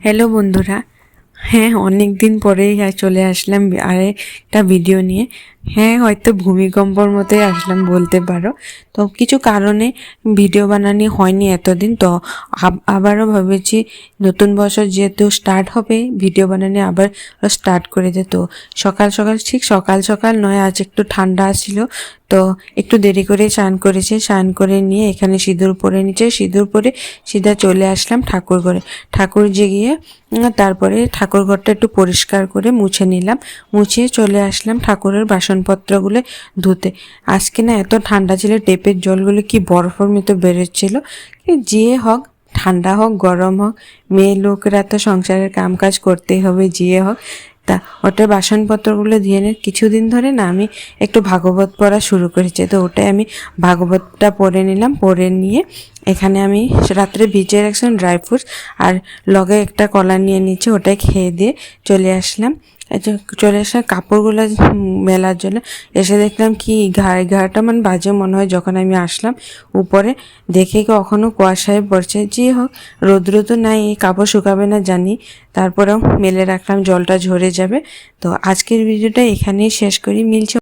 Hello বন্ধুরা। হ্যাঁ, অনেক দিন পরেই চলে আসলাম আরেকটা ভিডিও নিয়ে। হ্যাঁ, হয়তো ভূমিকম্পর মতোই আসলাম বলতে পারো। তো কিছু কারণে ভিডিও বানানো হয়নি এতদিন। তো আবারও ভেবেছি নতুন বছর যেহেতু স্টার্ট হবে, ভিডিও বানানো আবার স্টার্ট করে দে। তো সকাল সকাল, ঠিক সকাল সকাল নয়, আজ একটু ঠান্ডা আসছিল, তো একটু দেরি করে স্নান করেছে। স্নান করে নিয়ে এখানে সিঁদুর পরে নিচে, সিঁদুর পরে সিধা চলে আসলাম ঠাকুর ঘরে। ঠাকুর গিয়ে তারপরে ঠাকুর ঘরটা একটু পরিষ্কার করে মুছে নিলাম। মুছে চলে আসলাম ঠাকুরের বাসনপত্রগুলো ধুতে। আজকে না এত ঠান্ডা ছিল, টেপের জলগুলো কি বরফের মতো বেরোচ্ছিল। যে হোক, ঠান্ডা হোক গরম হোক, মেয়ে লোকরা তো সংসারের কাম কাজ করতেই হবে, যে হোক। তা ওটার বাসনপত্রগুলো দিয়ে কিছুদিন ধরে না আমি একটু ভাগবত পড়া শুরু করেছি। তো ওটাই আমি ভাগবতটা পড়ে নিলাম। পড়ে নিয়ে এখানে আমি রাত্রে ভিজিয়ে রাখছিলাম ড্রাই ফ্রুটস, আর লগে একটা কলা নিয়ে নিচ্ছে, ওটাই খেয়ে দিয়ে চলে আসলাম। চলে আসলাম কাপড়গুলো মেলার জন্য। এসে দেখলাম কি 11:30 মানে বাজে মনে হয় যখন আমি আসলাম উপরে। দেখে কখনো কুয়াশায় পড়ছে। যে হোক, রৌদ্র তো নাই, এই কাপড় শুকাবে না জানি, তারপরেও মেলে রাখলাম, জলটা ঝরে যাবে। তো আজকের ভিডিওটা এখানেই শেষ করি। মিলছে।